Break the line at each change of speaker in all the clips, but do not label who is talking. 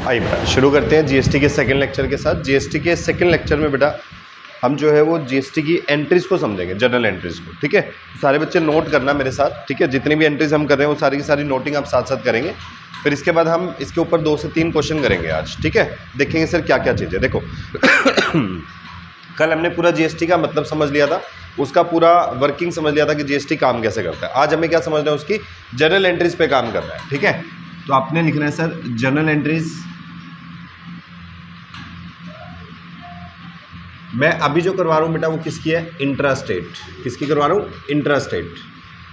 आइए बेटा शुरू करते हैं जीएसटी के सेकंड लेक्चर के साथ। जीएसटी के सेकंड लेक्चर में बेटा हम जो है वो जीएसटी की एंट्रीज को समझेंगे, जनरल एंट्रीज को। ठीक है, सारे बच्चे नोट करना मेरे साथ। ठीक है, जितनी भी एंट्रीज हम कर रहे हैं वो सारी की सारी नोटिंग आप साथ साथ करेंगे। फिर इसके बाद हम इसके ऊपर 2 से 3 क्वेश्चन करेंगे आज। ठीक है, देखेंगे सर क्या क्या चीज़ है। देखो कल हमने पूरा जीएसटी का मतलब समझ लिया था, उसका पूरा वर्किंग समझ लिया था कि जीएसटी काम कैसे करता है। आज हमें क्या समझना है, उसकी जनरल एंट्रीज पे काम करना है। ठीक है, तो आपने लिखना है सर जनरल एंट्रीज। मैं अभी जो करवा रहा हूँ बेटा वो किसकी है, इंट्रा स्टेट। किसकी करवा रहा हूँ, इंट्रा स्टेट।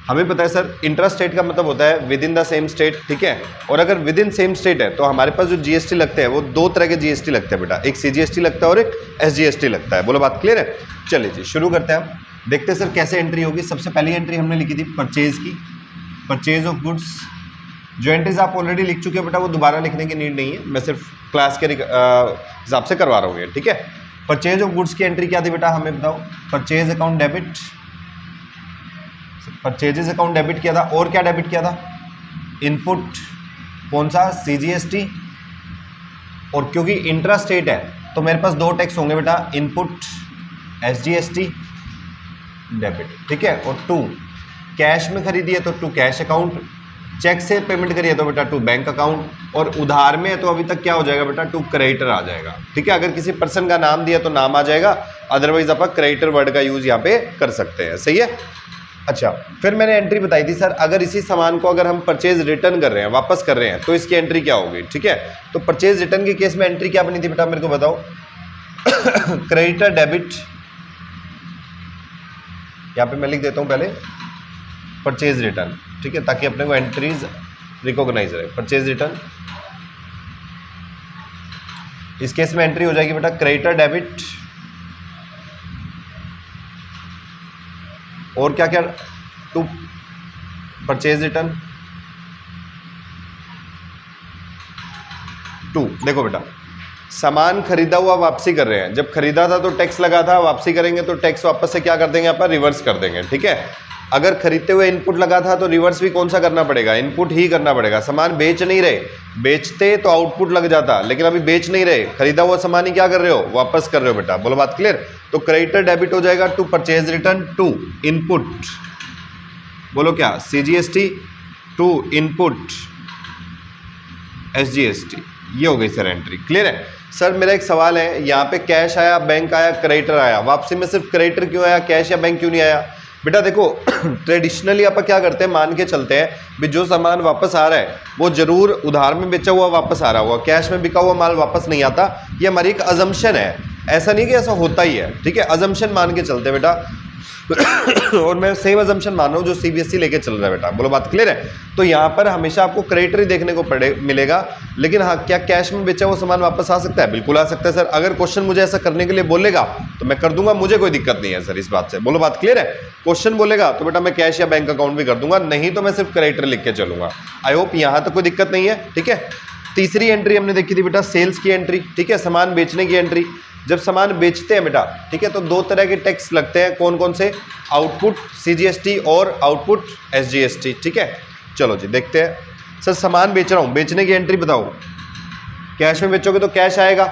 हमें पता है सर इंट्रा स्टेट का मतलब होता है with in the same state. ठीक है, और अगर विद इन सेम स्टेट है तो हमारे पास जो जीएसटी लगते हैं वो 2 तरह के जीएसटी लगते हैं बेटा, एक सीजीएसटी लगता है और एक एसजीएसटी लगता है। बोलो बात क्लियर है। चलिए जी शुरू करते हैं हम। देखते हैं सर कैसे एंट्री होगी। सबसे पहली एंट्री हमने लिखी थी परचेज की, परचेज ऑफ गुड्स। जो एंट्रीज आप ऑलरेडी लिख चुके हैं बेटा वो दोबारा लिखने की नीड नहीं है, मैं सिर्फ क्लास के हिसाब से करवा रहा हूँ ये। ठीक है, परचेज ऑफ गुड्स की एंट्री क्या थी बेटा, हमें बताओ। Purchase account debit, purchases account debit किया था। और क्या डेबिट किया था, इनपुट। कौन सा, सीजीएसटी। और क्योंकि इंट्रा स्टेट है तो मेरे पास 2 टैक्स होंगे बेटा, इनपुट एसजीएसटी डेबिट। ठीक है, और 2 कैश में खरीदी है तो 2 कैश अकाउंट, चेक से पेमेंट करिए तो बेटा 2 बैंक अकाउंट, और उधार में है तो अभी तक क्या हो जाएगा बेटा 2 क्रेडिटर आ जाएगा। ठीक है, अगर किसी पर्सन का नाम दिया तो नाम आ जाएगा, अदरवाइज आप क्रेडिटर वर्ड का यूज यहाँ पे कर सकते हैं। सही है। अच्छा, फिर मैंने एंट्री बताई थी सर, अगर इसी सामान को अगर हम परचेज रिटर्न कर रहे हैं, वापस कर रहे हैं, तो इसकी एंट्री क्या होगी। ठीक है, तो परचेज रिटर्न के केस में एंट्री क्या बनी थी बेटा, मेरे को बताओ। क्रेडिटर डेबिट, यहाँ पे मैं लिख देता हूँ पहले परचेज रिटर्न। ठीक है, ताकि अपने को एंट्रीज रिकॉग्नाइज रहे। परचेज रिटर्न, इस केस में एंट्री हो जाएगी बेटा क्रेडिटर डेबिट। और क्या क्या, 2 परचेज रिटर्न 2। देखो बेटा सामान खरीदा हुआ वापसी कर रहे हैं, जब खरीदा था तो टैक्स लगा था, वापसी करेंगे तो टैक्स वापस से क्या कर देंगे, आप रिवर्स कर देंगे। ठीक है, अगर खरीदते हुए इनपुट लगा था तो रिवर्स भी कौन सा करना पड़ेगा, इनपुट ही करना पड़ेगा। सामान बेच नहीं रहे, बेचते तो आउटपुट लग जाता, लेकिन अभी बेच नहीं रहे, खरीदा हुआ सामान ही क्या कर रहे हो, वापस कर रहे हो बेटा। बोलो बात क्लियर। तो क्रेडिटर डेबिट हो जाएगा 2 परचेज रिटर्न, 2 इनपुट, बोलो क्या, सीजीएसटी, 2 इनपुट एसजीएसटी। ये हो गई सर एंट्री। क्लियर है। सर मेरा एक सवाल है, यहाँ पे कैश आया, बैंक आया, क्रेडिटर आया, वापसी में सिर्फ क्रेडिटर क्यों आया, कैश या बैंक क्यों नहीं आया बेटा। देखो ट्रेडिशनली आप क्या करते हैं, मान के चलते हैं भी जो सामान वापस आ रहा है वो जरूर उधार में बेचा हुआ वापस आ रहा होगा, कैश में बिका हुआ माल वापस नहीं आता। ये हमारी एक अजम्पशन है, ऐसा नहीं कि ऐसा होता ही है। ठीक है, अजम्पशन मान के चलते हैं बेटा। और मैं सेम अजम्पशन मान रहा हूँ जो सीबीएसई लेके चल रहा है बेटा। बोलो बात क्लियर है। तो यहाँ पर हमेशा आपको क्रेडिटर ही देखने को मिलेगा, लेकिन हाँ क्या कैश में बेचा हुआ सामान वापस आ सकता है, बिल्कुल आ सकता है सर। अगर क्वेश्चन मुझे ऐसा करने के लिए बोलेगा तो मैं कर दूंगा, मुझे कोई दिक्कत नहीं है सर इस बात से। बोलो बात क्लियर है। क्वेश्चन बोलेगा तो बेटा मैं कैश या बैंक अकाउंट भी कर दूंगा, नहीं तो मैं सिर्फ क्रेडिटर लिख के चलूंगा। आई होप यहाँ तक कोई दिक्कत नहीं है। ठीक है, तीसरी एंट्री हमने देखी थी बेटा सेल्स की एंट्री। ठीक है, सामान बेचने की एंट्री। जब सामान बेचते हैं बेटा, ठीक है, तो 2 तरह के टैक्स लगते हैं, कौन कौन से, आउटपुट सीजीएसटी और आउटपुट एसजीएसटी। ठीक है, चलो जी देखते हैं। सर सामान बेच रहा हूँ, बेचने की एंट्री बताओ। कैश में बेचोगे तो कैश आएगा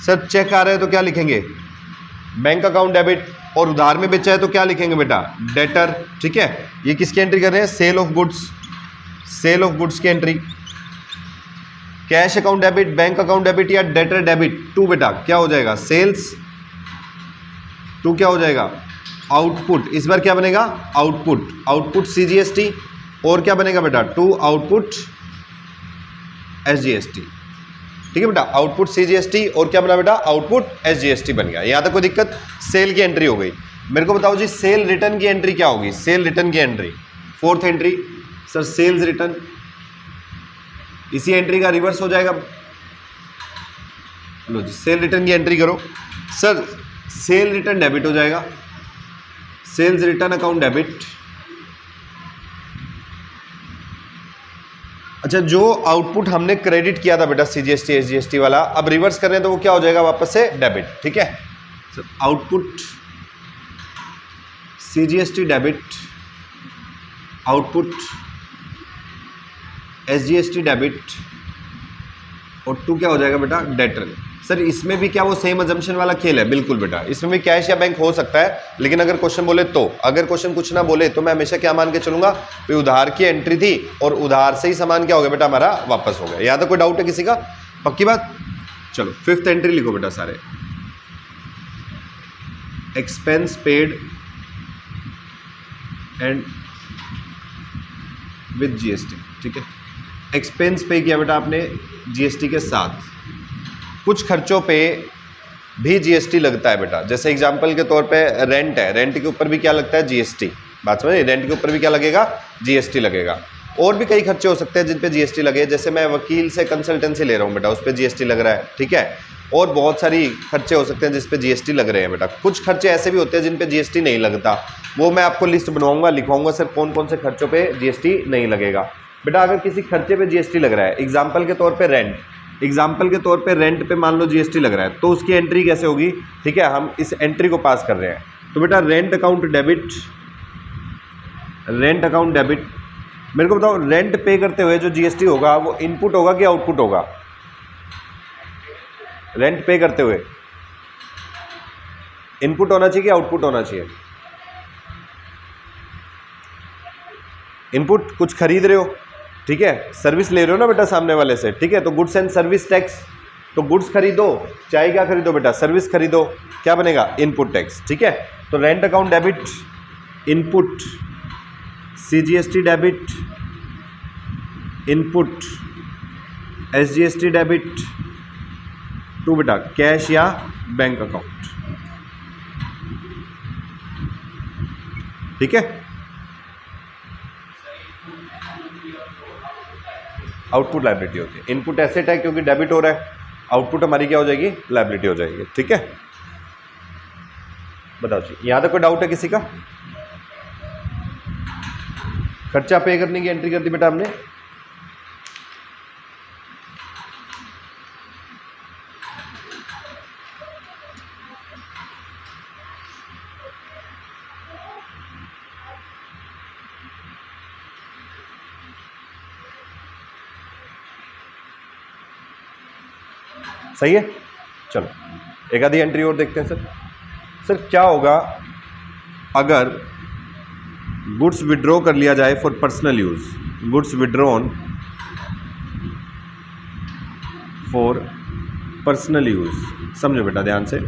सर, चेक आ रहा है तो क्या लिखेंगे, बैंक अकाउंट डेबिट, और उधार में बेचा है तो क्या लिखेंगे बेटा, डेटर। ठीक है, ये किसकी एंट्री कर रहे हैं, sale of goods, sale of goods की entry. Cash account debit, bank account debit या डेटर डेबिट, 2 बेटा क्या हो जाएगा, सेल्स, 2 क्या हो जाएगा, आउटपुट। इस बार क्या बनेगा, आउटपुट, आउटपुट सीजीएसटी, और क्या बनेगा बेटा 2 आउटपुट एसजीएसटी। ठीक है बेटा, आउटपुट सीजीएसटी और क्या बना बेटा, आउटपुट एसजीएसटी बन गया। यहां तक कोई दिक्कत। सेल की एंट्री हो गई। मेरे को बताओ जी सेल रिटर्न की एंट्री क्या होगी, सेल रिटर्न की entry, 4th entry sir sales return. इसी एंट्री का रिवर्स हो जाएगा। लो जी सेल रिटर्न की एंट्री करो सर, सेल रिटर्न डेबिट हो जाएगा, सेल्स रिटर्न अकाउंट डेबिट। अच्छा, जो आउटपुट हमने क्रेडिट किया था बेटा सीजीएसटी एसजीएसटी वाला, अब रिवर्स कर रहे हैं तो वो क्या हो जाएगा, वापस से डेबिट। ठीक है sir, output CGST debit, output SGST debit, और टू क्या हो जाएगा बेटा, डेटर। सर इसमें भी क्या वो सेम अजम्पशन वाला खेल है? बिल्कुल बेटा, इसमें भी कैश या बैंक हो सकता है, लेकिन अगर क्वेश्चन बोले तो, अगर क्वेश्चन कुछ ना बोले तो मैं हमेशा क्या मान के चलूंगा, उधार की एंट्री थी और उधार से ही सामान क्या हो गया बेटा हमारा वापस हो गया। यहाँ तक कोई डाउट है किसी का? पक्की बात। चलो फिफ्थ एंट्री लिखो बेटा सारे, expense paid and with GST. ठीक है, एक्सपेंस पे किया बेटा आपने जीएसटी के साथ। कुछ खर्चों पे भी जीएसटी लगता है बेटा, जैसे एग्जांपल के तौर पे रेंट है, रेंट के ऊपर भी क्या लगता है, जीएसटी। बात समझे, रेंट के ऊपर भी क्या लगेगा, जीएसटी लगेगा। और भी कई खर्चे हो सकते हैं जिन पे जीएसटी लगे, जैसे मैं वकील से कंसल्टेंसी ले रहा हूँ बेटा, उस पर जीएसटी लग रहा है। ठीक है, और बहुत सारी खर्चे हो सकते हैं जिस पे जीएसटी लग रहे हैं बेटा। कुछ खर्चे ऐसे भी होते हैं जिन पे जीएसटी नहीं लगता, वो मैं आपको लिस्ट बनवाऊंगा, लिखवाऊंगा सर कौन कौन से खर्चों पे जीएसटी नहीं लगेगा। बेटा अगर किसी खर्चे पे जीएसटी लग रहा है, एग्जाम्पल के तौर पे रेंट, एग्जाम्पल के तौर पे रेंट पे मान लो जीएसटी लग रहा है, तो उसकी एंट्री कैसे होगी? ठीक है, हम इस एंट्री को पास कर रहे हैं, तो बेटा rent account debit, rent account debit. मेरे को बताओ, रेंट पे करते हुए जो जीएसटी होगा वो इनपुट होगा कि आउटपुट होगा? रेंट पे करते हुए इनपुट होना चाहिए कि आउटपुट होना चाहिए? इनपुट कुछ खरीद रहे हो, ठीक है, सर्विस ले रहे हो ना बेटा सामने वाले से, ठीक है, तो गुड्स एंड सर्विस टैक्स, तो गुड्स खरीदो चाहे क्या खरीदो बेटा, सर्विस खरीदो, क्या बनेगा, इनपुट टैक्स। ठीक है, तो rent account debit input, CGST debit input, SGST debit to बेटा कैश या बैंक अकाउंट। ठीक है, आउटपुट लायबिलिटी होती है, इनपुट एसेट है क्योंकि डेबिट हो रहा है, आउटपुट हमारी क्या हो जाएगी, लायबिलिटी हो जाएगी। ठीक है, बताओ जी, यहां तक कोई डाउट है किसी का? खर्चा पे करने की एंट्री कर दी बेटा हमने। सही है, चलो एक आधी एंट्री और देखते हैं। सर क्या होगा अगर गुड्स विड्रॉ कर लिया जाए for personal use, goods withdrawn for personal use. समझो बेटा ध्यान से,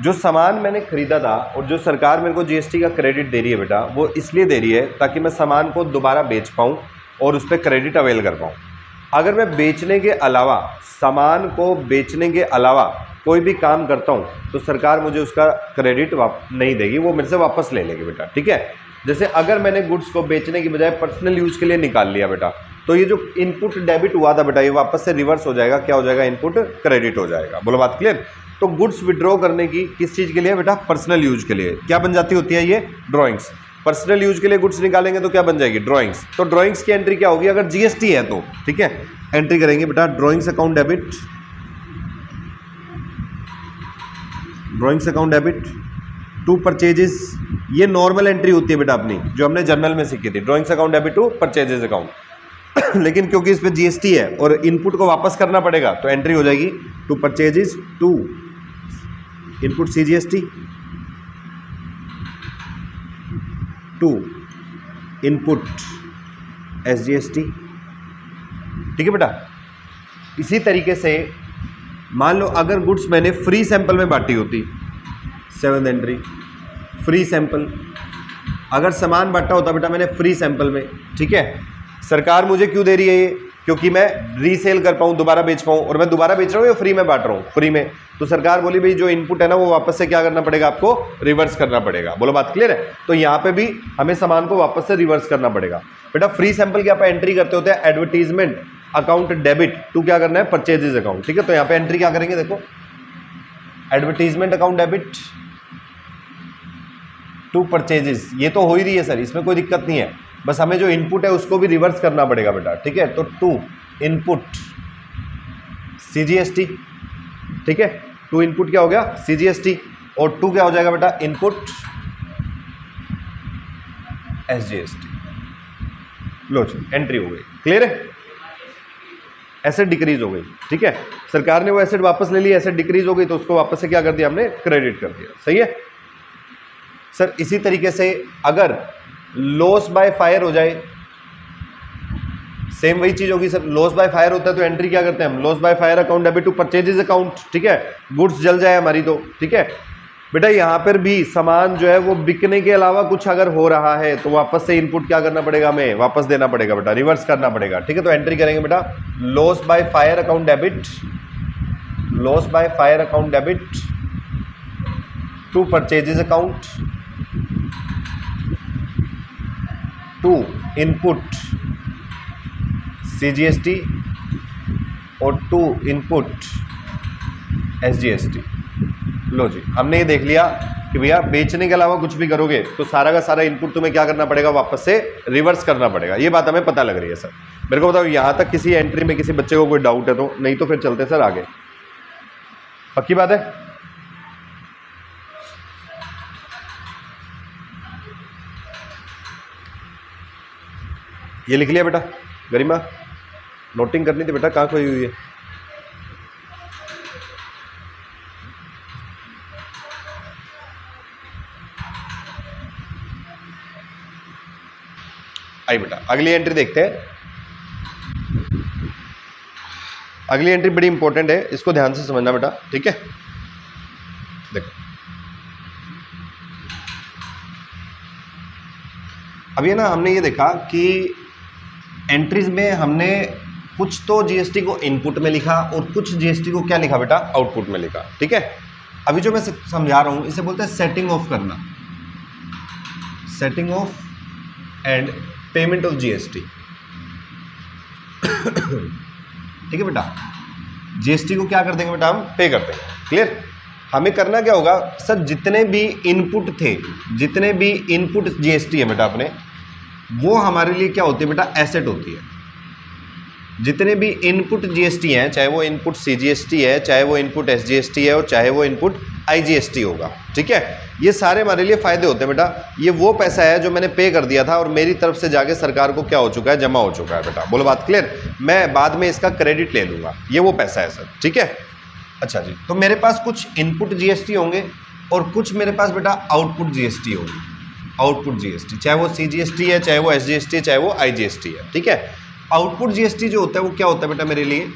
जो सामान मैंने खरीदा था और जो सरकार मेरे को जीएसटी का क्रेडिट दे रही है बेटा, वो इसलिए दे रही है ताकि मैं सामान को दोबारा बेच पाऊँ और उस पर क्रेडिट अवेल कर पाऊँ। अगर मैं बेचने के अलावा, सामान को बेचने के अलावा कोई भी काम करता हूँ तो सरकार मुझे उसका क्रेडिट नहीं देगी, वो मेरे से वापस ले लेगी बेटा। ठीक है, जैसे अगर मैंने गुड्स को बेचने की बजाय पर्सनल यूज़ के लिए निकाल लिया बेटा, तो ये जो इनपुट डेबिट हुआ था बेटा, ये वापस से रिवर्स हो जाएगा, क्या हो जाएगा, इनपुट क्रेडिट हो जाएगा। बोलो बात क्लियर? तो गुड्स विड्रॉ करने की किस चीज़ के लिए बेटा, पर्सनल यूज के लिए। क्या बन जाती होती है ये, ड्रॉइंग्स। पर्सनल यूज के लिए गुड्स निकालेंगे तो क्या बन जाएगी, ड्रॉइंग्स। तो ड्रॉइंग्स की एंट्री क्या होगी अगर जीएसटी है तो? ठीक है, एंट्री करेंगे बेटा drawings account debit, drawings account debit to purchases. ये नॉर्मल एंट्री होती है बेटा अपनी, जो हमने जर्नल में सीखी थी, drawings account debit to purchases account. लेकिन क्योंकि इस पे जीएसटी है और इनपुट को वापस करना पड़ेगा, तो एंट्री हो जाएगी to purchases to input CGST to input SGST. ठीक है बेटा, इसी तरीके से मान लो अगर गुड्स मैंने फ्री सैंपल में बांटी होती, 7th एंट्री फ्री सैंपल, अगर सामान बांटा होता बेटा मैंने फ्री सैंपल में, ठीक है, सरकार मुझे क्यों दे रही है ये, क्योंकि मैं रीसेल कर पाऊँ, दोबारा बेच पाऊँ, और मैं दोबारा बेच रहा हूँ या फ्री में बांट रहा हूँ, फ्री में, तो सरकार बोली भाई जो इनपुट है ना वो वापस से क्या करना पड़ेगा, आपको रिवर्स करना पड़ेगा। बोलो बात क्लियर है? तो यहाँ पे भी हमें सामान को वापस से रिवर्स करना पड़ेगा बेटा। फ्री सैंपल की आप एंट्री करते होते हैं एडवर्टीजमेंट अकाउंट डेबिट टू क्या करना है, परचेजेस अकाउंट। ठीक है, तो यहाँ पे एंट्री क्या करेंगे, देखो advertisement account debit to purchases. ये तो हो ही रही है सर, इसमें कोई दिक्कत नहीं है, बस हमें जो इनपुट है उसको भी रिवर्स करना पड़ेगा बेटा। ठीक है, तो टू इनपुट सीजीएसटी, ठीक है, टू इनपुट क्या हो गया, सीजीएसटी, और टू क्या हो जाएगा बेटा, इनपुट एसजीएसटी। लो एंट्री हो गई, क्लियर है? एसेट डिक्रीज हो गई, ठीक है, सरकार ने वो एसेट वापस ले ली, एसेट डिक्रीज हो गई तो उसको वापस से क्या कर दिया हमने, क्रेडिट कर दिया। सही है सर। इसी तरीके से अगर लॉस बाय फायर हो जाए, सेम वही चीज होगी सर। लॉस बाय फायर होता है तो एंट्री क्या करते हैं हम, loss by fire account debit to purchases account, ठीक है, गुड्स जल जाए हमारी तो, ठीक है बेटा। यहां पर भी सामान जो है वो बिकने के अलावा कुछ अगर हो रहा है तो वापस से इनपुट क्या करना पड़ेगा, हमें वापस देना पड़ेगा बेटा, रिवर्स करना पड़ेगा, ठीक है। तो एंट्री करेंगे बेटा, loss by fire account debit, loss by fire account debit to purchases account to input CGST और टू इनपुट SGST। लो जी, हमने ये देख लिया कि भैया बेचने के अलावा कुछ भी करोगे तो सारा का सारा इनपुट तुम्हें क्या करना पड़ेगा, वापस से रिवर्स करना पड़ेगा। ये बात हमें पता लग रही है सर। मेरे को बताओ यहाँ तक किसी एंट्री में किसी बच्चे को कोई डाउट है तो, नहीं तो फिर चलते सर आगे। पक्की बात है? ये लिख लिया बेटा, गरिमा नोटिंग करनी थी बेटा, कहाँ खोई हुई है? आई बेटा, अगली एंट्री देखते हैं। अगली एंट्री बड़ी इंपॉर्टेंट है, इसको ध्यान से समझना बेटा, ठीक है। देखो अब ये ना हमने ये देखा कि एंट्रीज में हमने कुछ तो जीएसटी को इनपुट में लिखा और कुछ जीएसटी को क्या लिखा बेटा, आउटपुट में लिखा, ठीक है। अभी जो मैं समझा रहा हूं इसे बोलते हैं सेटिंग ऑफ करना, setting of and payment of GST, ठीक है बेटा। जीएसटी को क्या कर देंगे बेटा, हम पे कर देंगे, क्लियर। हमें करना क्या होगा सर, जितने भी इनपुट थे, जितने भी इनपुट जीएसटी है बेटा अपने, वो हमारे लिए क्या होती है बेटा, एसेट होती है। जितने भी इनपुट जीएसटी हैं, चाहे वो इनपुट सीजीएसटी है, चाहे वो इनपुट एसजीएसटी है और चाहे वो इनपुट आईजीएसटी होगा, ठीक है, ये सारे हमारे लिए फायदे होते हैं बेटा। ये वो पैसा है जो मैंने पे कर दिया था और मेरी तरफ से जाके सरकार को क्या हो चुका है, जमा हो चुका है बेटा। बोलो बात क्लियर। मैं बाद में इसका क्रेडिट ले लूंगा, ये वो पैसा है सर, ठीक है। अच्छा जी, तो मेरे पास कुछ इनपुट जीएसटी होंगे और कुछ मेरे पास बेटा आउटपुट जीएसटी होगी, आउटपुट जीएसटी, चाहे वो सीजीएसटी है, चाहे वो एसजीएसटी है, चाहे वो आईजीएसटी है, ठीक है। आउटपुट जीएसटी जो होता है वो क्या होता है बेटा, मेरे लिए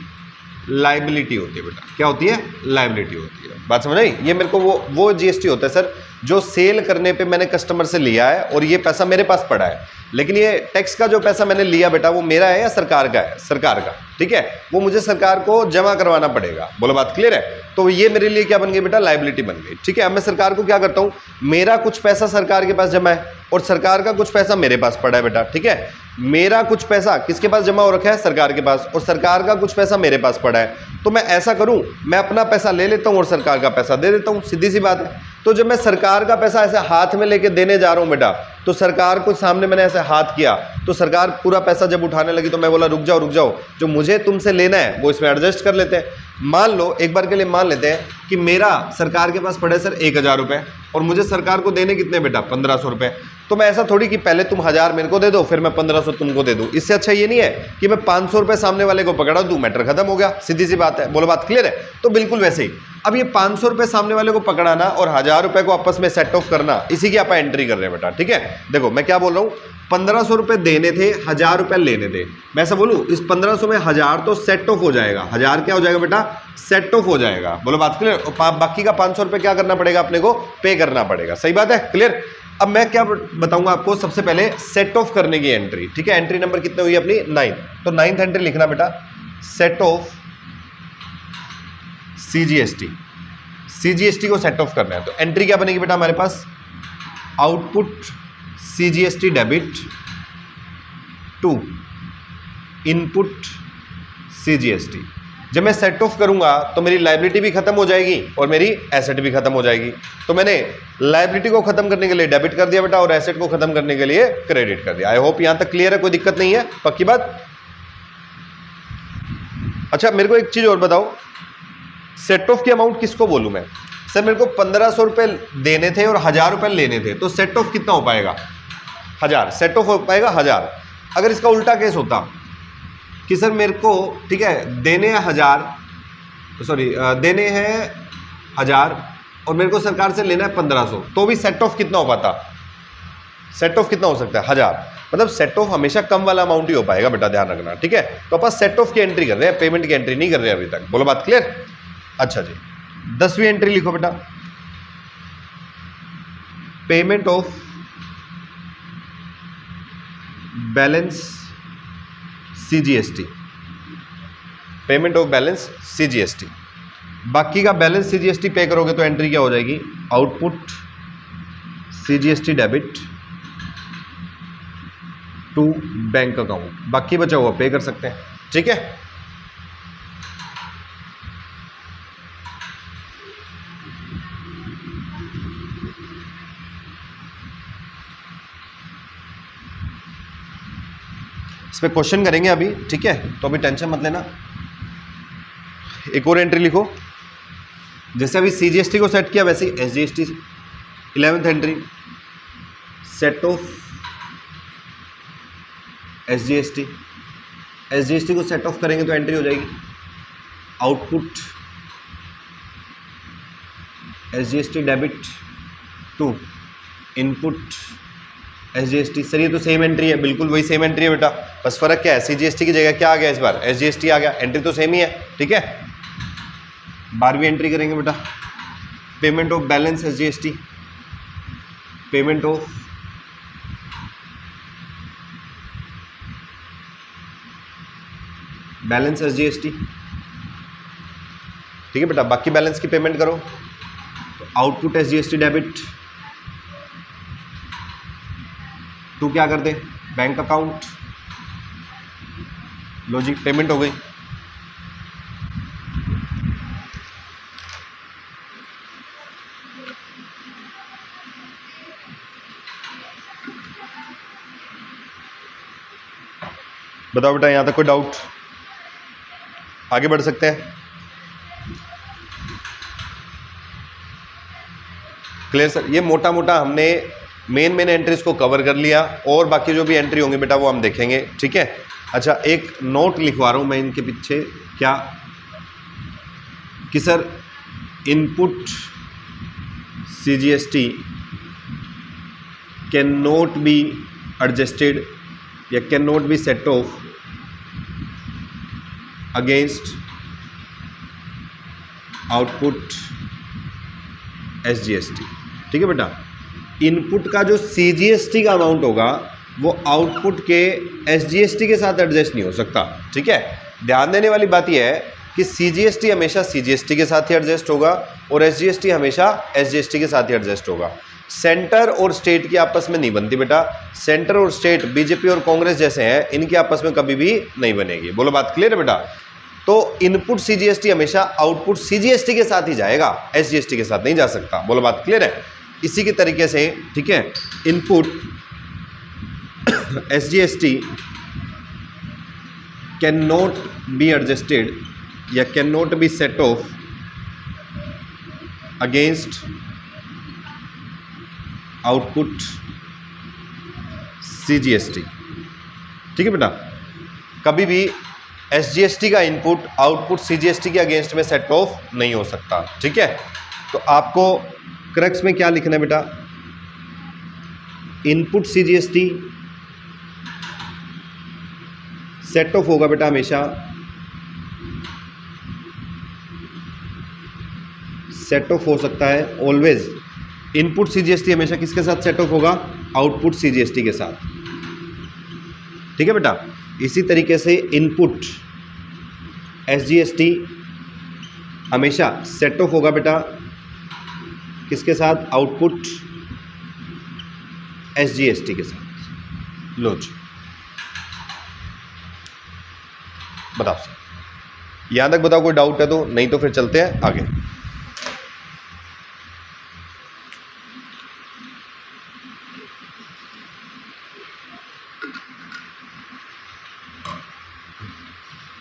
लाइबिलिटी होती है बेटा। क्या होती है, लाइबिलिटी होती है। बात समझ आई? ये मेरे को वो जीएसटी होता है सर जो सेल करने पे मैंने कस्टमर से लिया है और ये पैसा मेरे पास पड़ा है, लेकिन ये टैक्स का जो पैसा मैंने लिया बेटा वो मेरा है या सरकार का है, सरकार का, ठीक है। वो मुझे सरकार को जमा करवाना पड़ेगा। बोलो बात क्लियर है? तो ये मेरे लिए क्या बन गई बेटा, लाइबिलिटी बन गई, ठीक है। अब मैं सरकार को क्या करता हूँ, मेरा कुछ पैसा सरकार के पास जमा है और सरकार का कुछ पैसा मेरे पास पड़ा है बेटा, ठीक है। मेरा कुछ पैसा किसके पास जमा हो रखा है, सरकार के पास, और सरकार का कुछ पैसा मेरे पास पड़ा है। तो मैं ऐसा करूं, मैं अपना पैसा ले लेता हूं और सरकार का पैसा दे देता हूं, सीधी सी बात है। तो जब मैं सरकार का पैसा ऐसे हाथ में लेके देने जा रहा हूं बेटा, तो सरकार को सामने मैंने ऐसे हाथ किया तो सरकार पूरा पैसा जब उठाने लगी तो मैं बोला रुक जाओ, जो मुझे तुमसे लेना है वो इसमें एडजस्ट कर लेते हैं। मान लो एक बार के लिए मान लेते हैं कि मेरा सरकार के पास पड़े सर 1000 रुपये और मुझे सरकार को देने कितने बेटा, 1500 रुपये। तो मैं ऐसा थोड़ी कि पहले तुम 1000 मेरे को दे दो फिर मैं 1500 तुमको दे दूं। इससे अच्छा ये नहीं है कि मैं 500 रुपये सामने वाले को पकड़ा दूं, मैटर खत्म हो गया, सीधी सी बात है। बोलो बात क्लियर है? तो बिल्कुल वैसे ही अब ये 500 रुपये सामने वाले को पकड़ाना और 1000 रुपये को आपस में सेट ऑफ करना, इसी की आप एंट्री कर रहे हैं बेटा, ठीक है। देखो मैं क्या बोल रहा हूँ, 1500 रुपये देने थे, 1000 रुपये लेने थे। मैं ऐसा बोलूँ, इस 1500 में 1000 तो सेट ऑफ हो जाएगा, 1000 क्या हो जाएगा बेटा, सेट ऑफ हो जाएगा। बोलो बात क्लियर। बाकी का 500 रुपये क्या करना पड़ेगा, अपने को पे करना पड़ेगा। सही बात है, क्लियर। अब मैं क्या बताऊंगा आपको, सबसे पहले सेट ऑफ करने की एंट्री, ठीक है। एंट्री नंबर कितने हुई अपनी, 9। तो 9th एंट्री लिखना बेटा, सेट ऑफ सीजीएसटी, सीजीएसटी को सेट ऑफ करना है। तो एंट्री क्या बनेगी बेटा हमारे पास, output CGST debit to input CGST. जब मैं सेट ऑफ करूंगा तो मेरी लायबिलिटी भी खत्म हो जाएगी और मेरी एसेट भी खत्म हो जाएगी। तो मैंने लायबिलिटी को खत्म करने के लिए डेबिट कर दिया बेटा और एसेट को खत्म करने के लिए क्रेडिट कर दिया। आई होप यहां तक क्लियर है, कोई दिक्कत नहीं है, पक्की बात। अच्छा मेरे को एक चीज और बताओ, सेट ऑफ की अमाउंट किसको बोलूं मैं? सर मेरे को 1500 रुपये देने थे और 1000 रुपये लेने थे, तो सेट ऑफ कितना हो पाएगा, 1000। सेट ऑफ हो पाएगा 1000। अगर इसका उल्टा केस होता, कि सर मेरे को, ठीक है, देने हैं 1000, सॉरी देने हैं 1000 और मेरे को सरकार से लेना है 1500, तो भी सेट ऑफ कितना हो पाता? सेट ऑफ कितना हो सकता है? 1000। मतलब सेट ऑफ हमेशा कम वाला अमाउंट ही हो पाएगा बेटा, ध्यान रखना, ठीक है। तो अपन सेट ऑफ की एंट्री कर रहे हैं, पेमेंट की एंट्री नहीं कर रहे हैं अभी तक। बोलो बात क्लियर? अच्छा जी, 10वीं एंट्री लिखो बेटा, payment of balance CGST, payment of balance CGST। बाकी का बैलेंस CGST पे करोगे तो एंट्री क्या हो जाएगी? Output CGST debit to bank account. बाकी बचा हुआ पे कर सकते हैं, ठीक है। इस पे क्वेश्चन करेंगे अभी, ठीक है, तो अभी टेंशन मत लेना। एक और एंट्री लिखो, जैसे अभी CGST को सेट किया वैसे ही SGST 11th entry, set off SGST को सेट ऑफ करेंगे तो एंट्री हो जाएगी output SGST debit to input SGST। Sir ये तो सेम एंट्री है, बिल्कुल वही सेम एंट्री है बेटा, बस फर्क क्या है? CGST की जगह क्या आ गया इस बार? SGST आ गया। एंट्री तो सेम ही है, ठीक है। 12वीं एंट्री करेंगे बेटा, payment of balance SGST, payment of balance SGST, ठीक है बेटा। बाकी बैलेंस की पेमेंट करो तो आउटपुट SGST डेबिट टू क्या कर दे? Bank account. लॉजिक पेमेंट हो गई। बताओ बेटा, यहां तक कोई डाउट? आगे बढ़ सकते हैं? Clear sir? ये मोटा मोटा हमने मेन एंट्रीज को कवर कर लिया, और बाकी जो भी एंट्री होंगी बेटा वो हम देखेंगे, ठीक है। अच्छा, एक नोट लिखवा रहा हूं मैं इनके पीछे, क्या कि sir input CGST can not be adjusted या can not be set off against output SGST, ठीक है बेटा। इनपुट का जो CGST का अमाउंट होगा वो आउटपुट के SGST के साथ एडजस्ट नहीं हो सकता, ठीक है। ध्यान देने वाली बात यह है कि CGST हमेशा CGST के साथ ही एडजस्ट होगा और SGST हमेशा SGST के साथ ही एडजस्ट होगा। सेंटर और स्टेट की आपस में नहीं बनती बेटा। सेंटर और स्टेट बीजेपी और कांग्रेस जैसे हैं, इनकी आपस में कभी भी नहीं बनेगी। बोलो बात क्लियर है बेटा? तो इनपुट CGST हमेशा आउटपुट CGST के साथ ही जाएगा, SGST के साथ नहीं जा सकता। बोलो बात क्लियर है? इसी के तरीके से, ठीक है, input SGST can not be adjusted या can not be set off against output CGST, ठीक है बेटा। कभी भी SGST का इनपुट आउटपुट CGST के अगेंस्ट में सेट ऑफ नहीं हो सकता, ठीक है। तो आपको क्रक्स में क्या लिखना है बेटा? इनपुट CGST सेट ऑफ होगा बेटा हमेशा, सेट ऑफ हो सकता है ऑलवेज। इनपुट CGST हमेशा किसके साथ सेट ऑफ होगा? आउटपुट CGST के साथ, ठीक है बेटा। इसी तरीके से इनपुट SGST हमेशा सेट ऑफ होगा बेटा किसके साथ? आउटपुट SGST के साथ। लो जी, बताओ सर, यहां तक बताओ कोई डाउट है तो? नहीं तो फिर चलते हैं आगे।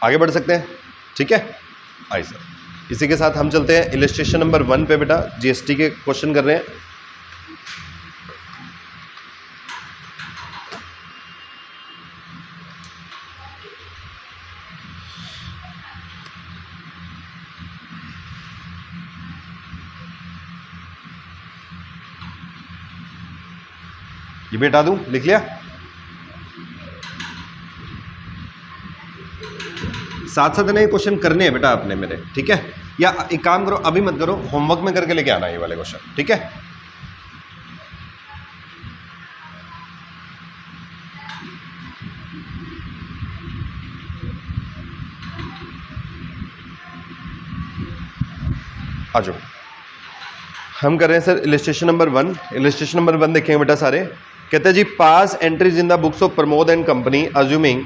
आगे बढ़ सकते हैं, ठीक है। आइए सर, इसी के साथ हम चलते हैं इलस्ट्रेशन नंबर 1 पे बेटा। GST के क्वेश्चन कर रहे हैं। ये भी हटा दूं, लिख लिया। साथ साथ नहीं क्वेश्चन करने हैं बेटा आपने मेरे, ठीक है। या एक काम करो, अभी मत करो, होमवर्क में करके लेके आना ये वाले क्वेश्चन, ठीक है। आ जाओ, हम कर रहे हैं sir illustration number 1। Illustration number 1 देखेंगे बेटा सारे। कहते हैं जी pass entries in the books of Pramod and company assuming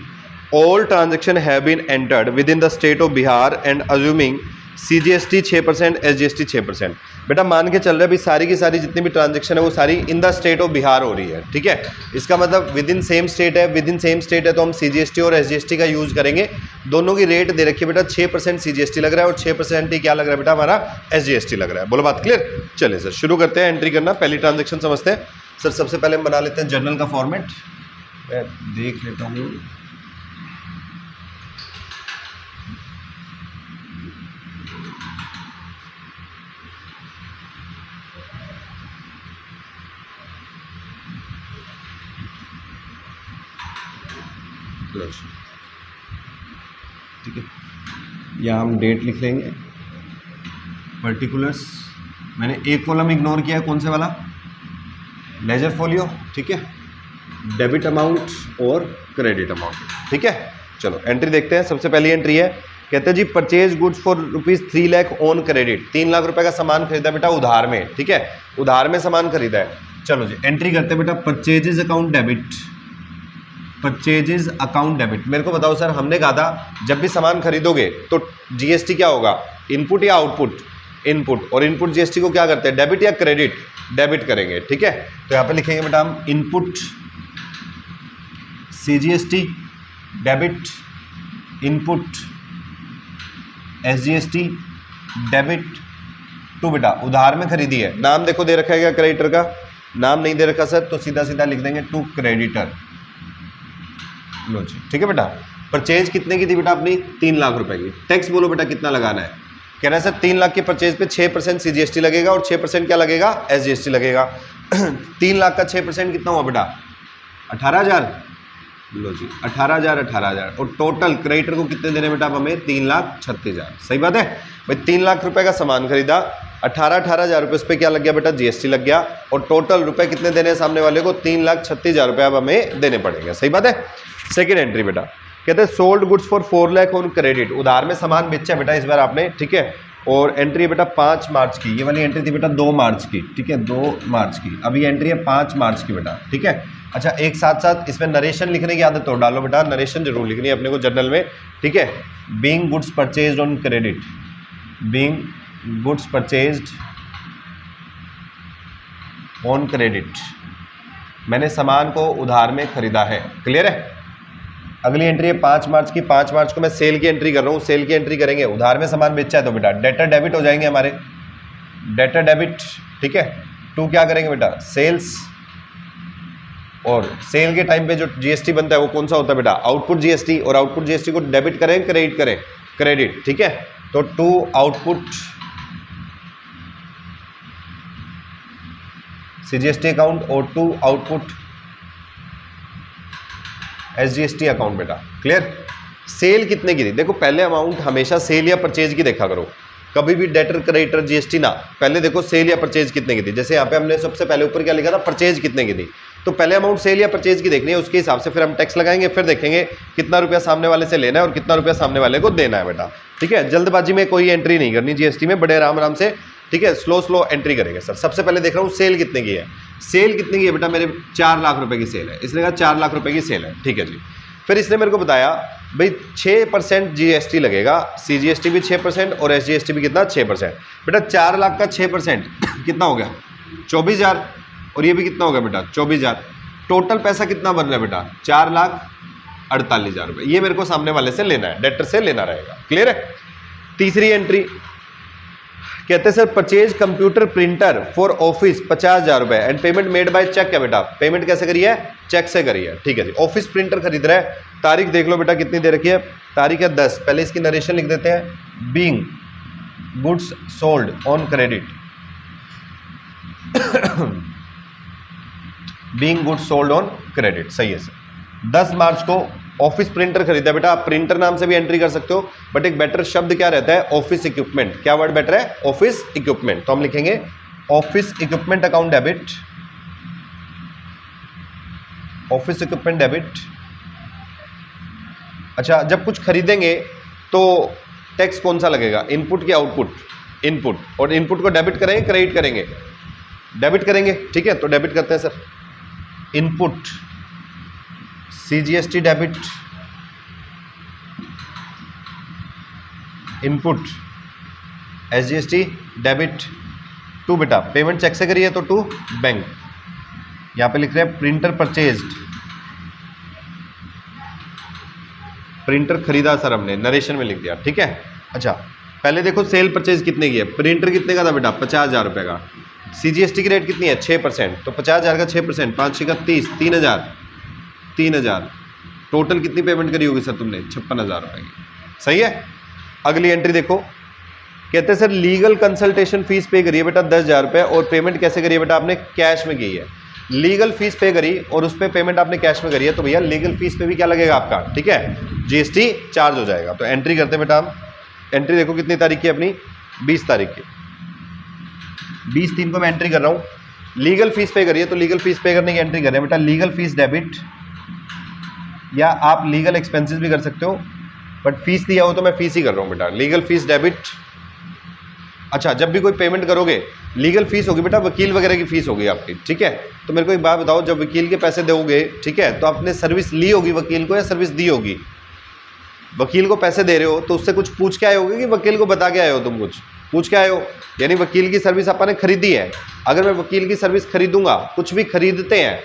all transaction have been entered within the state of Bihar and assuming CGST 6%, SGST 6%। बेटा मान के चल रहे हैं भाई सारी की सारी जितनी भी ट्रांजेक्शन है वो सारी इन द स्टेट ऑफ बिहार हो रही है, ठीक है। इसका मतलब विद इन सेम स्टेट है, विद इन सेम स्टेट है तो हम CGST और SGST का यूज़ करेंगे। दोनों की रेट दे रखी है बेटा, 6% CGST लग रहा है और 6% ही क्या लग रहा है बेटा हमारा SGST लग रहा है। बोलो बात क्लियर। चलिए सर शुरू करते हैं एंट्री करना। पहली ट्रांजेक्शन समझते हैं सर। सबसे पहले हम बना लेते हैं जर्नल का फॉर्मेट। मैं देख लेता हूँ, ठीक है। यहाँ हम डेट लिख लेंगे, पर्टिकुलर्स। मैंने एक कॉलम इग्नोर किया है, कौन से वाला, लेजर फोलियो, ठीक है। डेबिट अमाउंट और क्रेडिट अमाउंट, ठीक है। चलो एंट्री देखते हैं। सबसे पहली एंट्री है, कहते हैं जी purchase goods for ₹3 lakh on credit. 3 lakh रुपए का सामान खरीदा बेटा उधार में, ठीक है, उधार में सामान खरीदा है। चलो जी एंट्री करते हैं बेटा, purchases account debit, purchases account debit. मेरे को बताओ सर, हमने कहा था जब भी सामान खरीदोगे तो GST क्या होगा, इनपुट या आउटपुट, इनपुट। और इनपुट GST को क्या करते हैं, डेबिट या क्रेडिट, डेबिट करेंगे, ठीक है। तो यहाँ पे लिखेंगे बेटा हम input CGST debit, input SGST debit to बेटा उधार में खरीदी है। नाम देखो दे रखा है क्या क्रेडिटर का, नाम नहीं दे रखा सर तो सीधा सीधा लिख देंगे टू क्रेडिटर। लो जी, ठीक है बेटा। परचेज कितने की थी बेटा अपनी, 3 लाख रुपए की। टैक्स बोलो बेटा कितना लगाना है, कह रहा है सर 3 लाख की परचेज पे 6% CGST लगेगा और 6% क्या लगेगा, SGST लगेगा। 3 लाख का 6% कितना हुआ बेटा, 18,000। लो जी 18,000 और टोटल क्रेडिटर को कितने देने बेटा हमें, 3,36,000। सही बात है भाई, 3 लाख रुपए का सामान खरीदा, 18,000 रुपये उस पर क्या लग गया बेटा, GST लग गया। और टोटल रुपए कितने देने हैं सामने वाले को, 3,36,000 रुपये अब हमें देने पड़ेंगे। सही बात है। सेकेंड एंट्री बेटा, कहते हैं sold goods for 4 lakh on credit. उधार में सामान बेचा बेटा इस बार आपने, ठीक है। और एंट्री है बेटा 5 मार्च की। ये वाली एंट्री थी बेटा 2 मार्च की, ठीक है, 2 मार्च की। अभी एंट्री है 5 मार्च की बेटा, ठीक है। अच्छा एक साथ साथ इसमें नरेशन लिखने की आदत तो डालो बेटा, नरेशन जरूर लिखनी है अपने को जर्नल में, ठीक है। Being goods purchased on credit, being goods purchased on credit, मैंने सामान को उधार में खरीदा है। क्लियर है। अगली एंट्री है 5 मार्च की। 5 मार्च को मैं सेल की एंट्री कर रहा हूँ, सेल की एंट्री करेंगे, उधार में सामान बेचा है तो बेटा डेटर डेबिट हो जाएंगे हमारे, डेटर डेबिट, ठीक है। टू क्या करेंगे बेटा, सेल्स। और सेल के टाइम पे जो GST बनता है वो कौन सा होता है बेटा, आउटपुट GST। और आउटपुट GST को डेबिट करें क्रेडिट करें, क्रेडिट, ठीक है। तो टू आउटपुट CGST अकाउंट और टू आउटपुट SGST अकाउंट बेटा। क्लियर। सेल कितने की थी, देखो पहले अमाउंट हमेशा सेल या परचेज की देखा करो, कभी भी डेटर क्रेडिटर GST ना, पहले देखो सेल या परचेज कितने की थी। जैसे यहाँ पे हमने सबसे पहले ऊपर क्या लिखा था, परचेज कितने की थी, तो पहले अमाउंट सेल या परचेज की देखनी है, उसके हिसाब से फिर हम टैक्स लगाएंगे, फिर देखेंगे कितना रुपया सामने वाले से लेना है और कितना रुपया सामने वाले को देना है बेटा, ठीक है। जल्दबाजी में कोई एंट्री नहीं करनी GST में, बड़े आराम आराम से, ठीक है, स्लो स्लो एंट्री करेंगे सर। सबसे पहले देख रहा हूँ सेल कितने की है, सेल कितने की है बेटा, मेरे 4 लाख रुपए की सेल है। इसने कहा 4 लाख रुपए की सेल है, ठीक है जी। फिर इसने मेरे को बताया भाई 6% GST लगेगा, CGST भी 6% और SGST भी कितना, 6%। बेटा 4 लाख का 6% कितना हो गया, 24,000। और ये भी कितना हो गया बेटा, 24,000। टोटल पैसा कितना बन रहा है बेटा, 4,48,000 रुपये। ये मेरे को सामने वाले से लेना है, डेटर से लेना रहेगा। क्लियर है। तीसरी एंट्री कहते हैं sir purchase computer printer for office 50,000 रुपये and payment made by cheque है बेटा। पेमेंट कैसे करी है, चेक से करी है, ठीक है जी। ऑफिस प्रिंटर खरीद रहा है, तारीख देख लो बेटा कितनी दे रखी है, तारीख है 10। पहले इसकी नरेशन लिख देते हैं, being goods sold on credit being goods sold on credit, सही है सर। 10 मार्च को ऑफिस प्रिंटर खरीदा बेटा, आप प्रिंटर नाम से भी एंट्री कर सकते हो, बट एक बेटर शब्द क्या रहता है, ऑफिस इक्विपमेंट। क्या वर्ड बेटर है, ऑफिस इक्विपमेंट। तो हम लिखेंगे office equipment account debit, office equipment debit. अच्छा, जब कुछ खरीदेंगे तो टैक्स कौन सा लगेगा, इनपुट की आउटपुट, इनपुट। और इनपुट को डेबिट करेंगे क्रेडिट करेंगे, डेबिट करेंगे, ठीक है। तो डेबिट करते हैं sir, input CGST debit, input SGST debit. To बेटा पेमेंट चेक से करी है तो टू बैंक। यहां पे लिख रहे हैं प्रिंटर परचेज्ड, प्रिंटर खरीदा सर हमने, नरेशन में लिख दिया, ठीक है। अच्छा, पहले देखो सेल परचेज कितने की है, प्रिंटर कितने का था बेटा, 50,000 रुपये का। CGST की रेट कितनी है, 6%, तो 50,000 का 6%, 5 6 का 30, 3,000। टोटल कितनी पेमेंट करी होगी सर तुमने, 56,000 रुपये की, सही है। अगली एंट्री देखो, कहते हैं सर लीगल कंसल्टेशन फीस पे करी है बेटा 10,000 रुपये, और पेमेंट कैसे करी है बेटा, आपने कैश में की है। लीगल फीस पे करी और उस पर पेमेंट आपने कैश में करी है, तो भैया लीगल फीस पे भी क्या लगेगा आपका, ठीक है, GST चार्ज हो जाएगा। तो एंट्री करते हैं बेटा हम, एंट्री देखो कितनी तारीख की अपनी, 20 तारीख की, 20/3 को मैं एंट्री कर रहा हूँ। लीगल फीस पे करिए, तो लीगल फीस पे करने की एंट्री कर रहे हैं बेटा, लीगल फीस डेबिट, या आप लीगल एक्सपेंसेस भी कर सकते हो, बट फीस दिया हो तो मैं फीस ही कर रहा हूँ बेटा, लीगल फीस डेबिट। अच्छा, जब भी कोई पेमेंट करोगे, लीगल फीस होगी बेटा, वकील वगैरह की फीस होगी आपकी, ठीक है। तो मेरे को एक बात बताओ, जब वकील के पैसे दोगे, ठीक है, तो आपने सर्विस ली होगी वकील को या सर्विस दी होगी। वकील को पैसे दे रहे हो तो उससे कुछ पूछ के आए होगे कि वकील को बता के आए हो, तुम कुछ पूछ के आए हो, यानी वकील की सर्विस आपने खरीदी है। अगर मैं वकील की सर्विस खरीदूंगा, कुछ भी खरीदते हैं,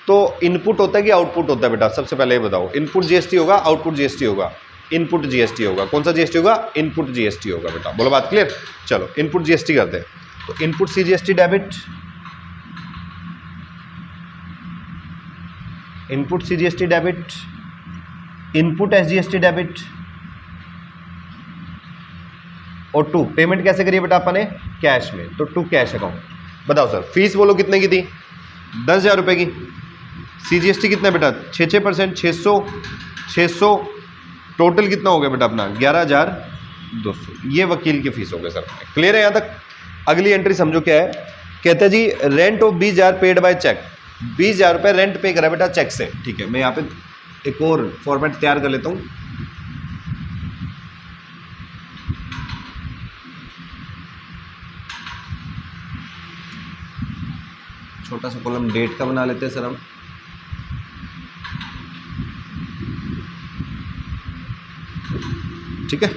तो इनपुट होता है कि आउटपुट होता है बेटा, सबसे पहले ये बताओ। इनपुट GST होगा, आउटपुट GST होगा, इनपुट GST होगा। कौन सा GST होगा, इनपुट GST होगा बेटा, बोलो बात क्लियर। चलो इनपुट GST करते हैं, तो input CGST debit, input CGST debit, input SGST debit, और टू पेमेंट कैसे करिए बेटा अपन ने, कैश में, तो टू कैश अकाउंट। बताओ सर फीस बोलो कितने की थी, 10,000 रुपये की। CGST कितना बेटा, 6%, 600, टोटल कितना हो गया बेटा अपना, 11,200। ये वकील की फीस हो गई सर, क्लियर है यहाँ तक। अगली एंट्री समझो क्या है, कहते हैं जी rent of 20,000 paid by cheque, 20,000 रुपये रेंट पे करा बेटा चेक से, ठीक है। मैं यहाँ पे एक और फॉर्मेट तैयार कर लेता हूँ, छोटा सा कॉलम डेट का बना लेते हैं सर हम। ठीक है,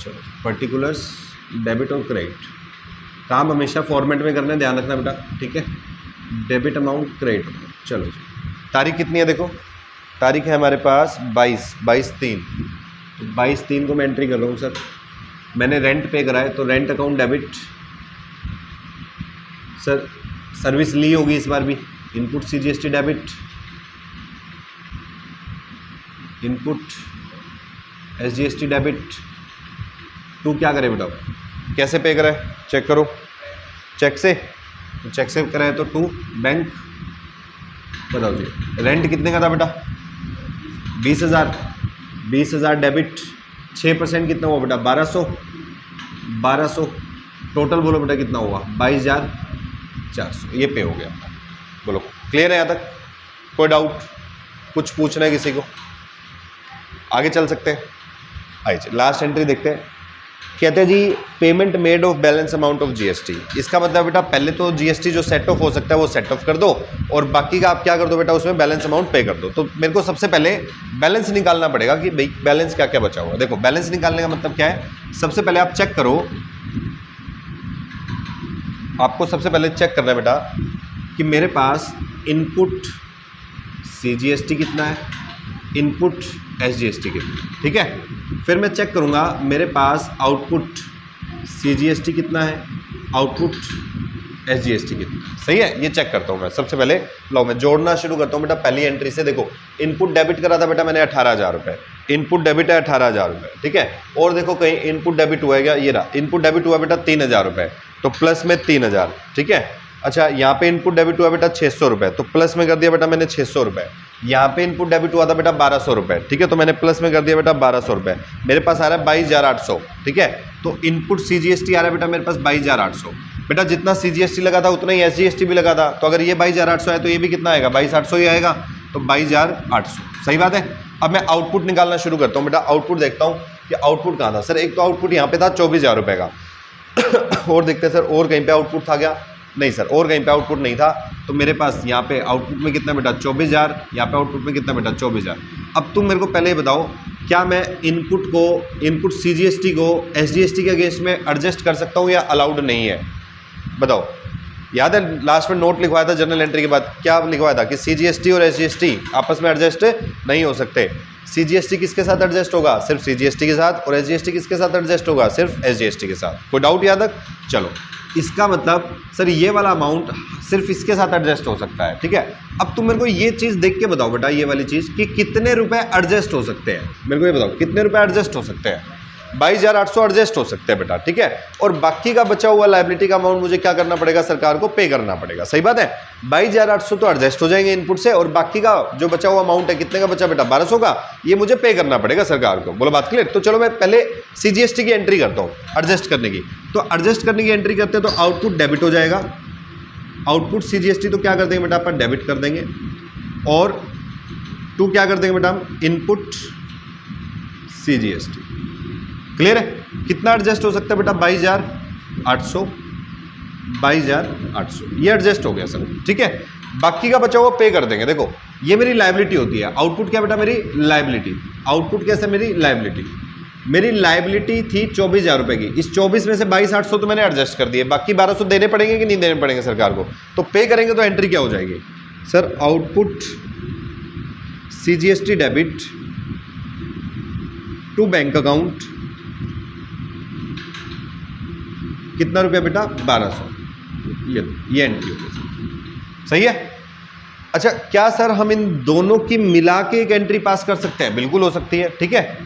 चलो पर्टिकुलर्स डेबिट और क्रेडिट, काम हमेशा फॉर्मेट में करना है, ध्यान रखना बेटा, ठीक है। Debit amount, credit amount. चलो जी, तारीख कितनी है देखो, तारीख है हमारे पास 22/3, तो 22/3 को मैं एंट्री कर रहा हूँ सर। मैंने रेंट पे कराए, तो rent account debit, sir service ली होगी इस बार भी, input CGST debit, input SGST debit. To क्या करे बेटा, कैसे पे कराए, चेक करो, चेक से, तो चेक से कराए तो टू बैंक। बताओ जी रेंट कितने का था बेटा, 20,000 डेबिट, 6% कितना हुआ बेटा, 1200, टोटल बोलो बेटा कितना हुआ, 22,400, ये पे हो गया। बोलो क्लियर है यहाँ तक, कोई डाउट, कुछ पूछना है किसी को, आगे चल सकते हैं। आइए लास्ट एंट्री देखते हैं, कहते हैं जी payment made of balance amount of GST। इसका मतलब बेटा पहले तो GST जो सेट ऑफ हो सकता है वो सेट ऑफ कर दो, और बाकी का आप क्या कर दो बेटा, उसमें बैलेंस अमाउंट पे कर दो। तो मेरे को सबसे पहले बैलेंस निकालना पड़ेगा कि भाई बैलेंस क्या क्या बचा हुआ है। देखो बैलेंस निकालने का मतलब क्या है, सबसे पहले आप चेक करो, आपको सबसे पहले चेक करना है बेटा कि मेरे पास इनपुट CGST कितना है, इनपुट SGST कितना है, ठीक है। फिर मैं चेक करूंगा मेरे पास आउटपुट CGST कितना है, आउटपुट SGST कितना है, सही है। ये चेक करता हूँ मैं सबसे पहले। लो मैं जोड़ना शुरू करता हूँ बेटा पहली एंट्री से। देखो इनपुट डेबिट करा था बेटा मैंने 18,000 रुपये, इनपुट डेबिट है 18,000 रुपये, ठीक है। और देखो कहीं इनपुट डेबिट हुआ है क्या, ये रहा इनपुट डेबिट हुआ बेटा 3,000 रुपये, तो प्लस में 3,000, ठीक है। अच्छा यहाँ पे इनपुट डेबिट हुआ बेटा 600 रुपये, तो प्लस में कर दिया बेटा मैंने 600 रुपये। यहाँ पे इनपुट डेबिट हुआ था बेटा 1200 रुपये, ठीक है, तो मैंने प्लस में कर दिया बेटा 1200 रुपये। मेरे पास आ रहा है 22,800, ठीक है, तो इनपुट CGST आ रहा है बेटा मेरे पास 22,800। बेटा जितना CGST लगा था उतना ही SGST भी लगा था, तो अगर ये 22,800 है तो ये भी कितना आएगा, 22,800 ही आएगा, तो 22,800। सही बात है। अब मैं आउटपुट निकालना शुरू करता हूँ बेटा। आउटपुट देखता हूँ कि आउटपुट कहाँ था। सर एक तो आउटपुट यहाँ पे था 24,000 रुपये का और देखते हैं सर और कहीं पे आउटपुट था क्या, नहीं सर और कहीं पे आउटपुट नहीं था। तो मेरे पास यहाँ पे आउटपुट में कितना बेटा 24,000, यहाँ पे आउटपुट में कितना बेटा 24,000। अब तुम मेरे को पहले बताओ क्या मैं इनपुट CGST को SGST के अगेंस्ट में एडजस्ट कर सकता हूँ या अलाउड नहीं है, बताओ। याद है लास्ट में नोट लिखवाया था जर्नल एंट्री के बाद, क्या लिखवाया था कि CGST और SGST आपस में एडजस्ट नहीं हो सकते। CGST किसके साथ एडजस्ट होगा, सिर्फ CGST के साथ, और SGST किसके साथ एडजस्ट होगा, सिर्फ SGST के साथ। कोई डाउट यहाँ तक? चलो, इसका मतलब सर ये वाला अमाउंट सिर्फ इसके साथ एडजस्ट हो सकता है, ठीक है। अब तुम मेरे को ये चीज़ देख के बताओ बेटा, ये वाली चीज़ कि कितने रुपए एडजस्ट हो सकते हैं, मेरे को ये बताओ कितने रुपए एडजस्ट हो सकते हैं। 22,800 एडजस्ट हो सकते हैं बेटा, ठीक है, और बाकी का बचा हुआ लायबिलिटी का अमाउंट मुझे क्या करना पड़ेगा, सरकार को पे करना पड़ेगा। सही बात है। 22,800 तो एडजस्ट हो जाएंगे इनपुट से, और बाकी का जो बचा हुआ अमाउंट है, कितने का बचा बेटा 1,200 का, ये मुझे पे करना पड़ेगा सरकार को। बोलो बात क्लियर। तो चलो मैं पहले CGST की एंट्री करता हूँ एडजस्ट करने की। तो एडजस्ट करने की एंट्री करते हैं तो आउटपुट डेबिट हो जाएगा। आउटपुट CGST तो क्या कर देंगे बेटा अपन डेबिट कर देंगे, और टू क्या कर देंगे बेटा हम इनपुट CGST। क्लियर है। कितना एडजस्ट हो सकता है बेटा 22,800, 22,800 ये एडजस्ट हो गया सर, ठीक है। बाकी का बचा हुआ पे कर देंगे। देखो ये मेरी लायबिलिटी होती है। आउटपुट क्या बेटा मेरी लायबिलिटी। आउटपुट कैसे मेरी लायबिलिटी, मेरी लायबिलिटी थी 24,000 रुपये की। इस 24 में से 22,800 तो मैंने एडजस्ट कर दिए, बाकी 1,200 देने पड़ेंगे कि नहीं देने पड़ेंगे सरकार को, तो पे करेंगे। तो एंट्री क्या हो जाएगी sir, output CGST debit to bank account, कितना रुपया बेटा 1,200। ये एंट्री होगी। सही है। अच्छा क्या सर हम इन दोनों की मिला के एक एंट्री पास कर सकते हैं? बिल्कुल हो सकती है, ठीक है।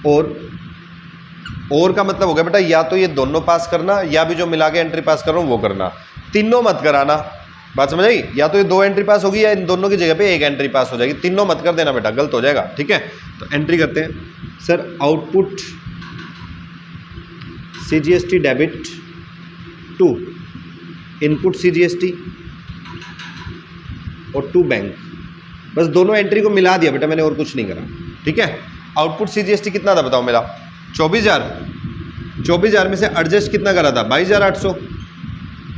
और का मतलब हो गया बेटा या तो ये दोनों पास करना, या भी जो मिला के एंट्री पास कर रहा हूँ वो करना। तीनों मत कराना, बात समझ आई। या तो ये 2 एंट्री पास होगी या इन दोनों की जगह पे एक एंट्री पास हो जाएगी। तीनों मत कर देना बेटा, गलत हो जाएगा, ठीक है। तो एंट्री करते हैं sir, output CGST debit to input CGST और टू बैंक। बस दोनों एंट्री को मिला दिया बेटा मैंने, और कुछ नहीं करा, ठीक है। आउटपुट CGST कितना था बताओ मेरा 24,000 में से एडजस्ट कितना करा था 22,800,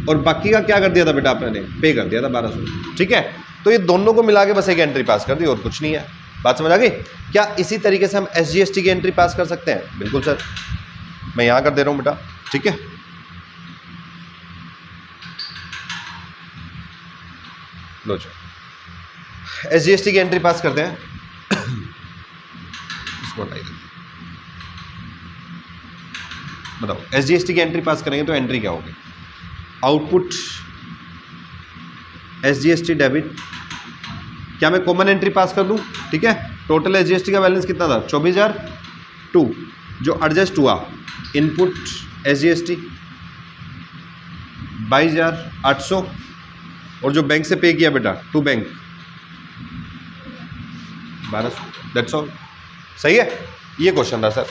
और बाकी का क्या कर दिया था बेटा आपने, पे कर दिया था 1,200, ठीक है। तो ये दोनों को मिला के बस एक एंट्री पास कर दी, और कुछ नहीं है। बात समझ आ गई। क्या इसी तरीके से हम SGST की एंट्री पास कर सकते हैं? बिल्कुल सर, मैं यहाँ कर दे रहा हूँ बेटा, ठीक है। लो चलो SGST की एंट्री पास करते हैं। इसको हटाई देते हैं। बताओ SGST की एंट्री पास करेंगे तो एंट्री क्या होगी, आउटपुट SGST डेबिट, क्या मैं कॉमन एंट्री पास कर दूं, ठीक है। टोटल SGST का बैलेंस कितना था 24,000, टू जो एडजस्ट हुआ इनपुट SGST 22,800, और जो बैंक से पे किया बेटा टू बैंक 1,200, दैट्स ऑल। सही है। ये क्वेश्चन था सर,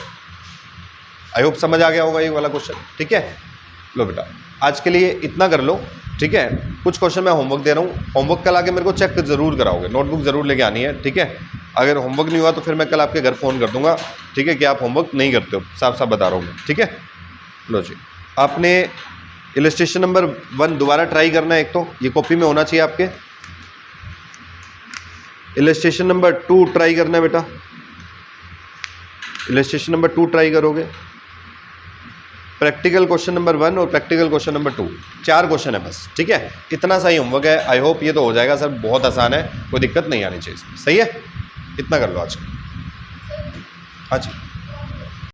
आई होप समझ आ गया होगा ये वाला क्वेश्चन, ठीक है। लो बेटा आज के लिए इतना कर लो, ठीक है। कुछ क्वेश्चन मैं होमवर्क दे रहा हूँ, होमवर्क कल आके मेरे को चेक जरूर कराओगे, नोटबुक जरूर लेके आनी है, ठीक है। अगर होमवर्क नहीं हुआ तो फिर मैं कल आपके घर फ़ोन कर दूंगा, ठीक है, कि आप होमवर्क नहीं करते हो, साफ साफ बता रहा हूँ मैं, ठीक है। लो जी, आपने इलस्ट्रेशन नंबर 1 दोबारा ट्राई करना है। एक तो ये कॉपी में होना चाहिए आपके। इलस्ट्रेशन नंबर 2 ट्राई करना है बेटा, इलस्ट्रेशन नंबर 2 ट्राई करोगे। प्रैक्टिकल क्वेश्चन नंबर 1 और प्रैक्टिकल क्वेश्चन नंबर 2, 4 क्वेश्चन है बस, ठीक है। इतना सही होमवर्क है, आई होप ये तो हो जाएगा सर, बहुत आसान है, कोई दिक्कत नहीं आनी चाहिए इसमें। सही है, इतना कर लो आज। हाँ जी।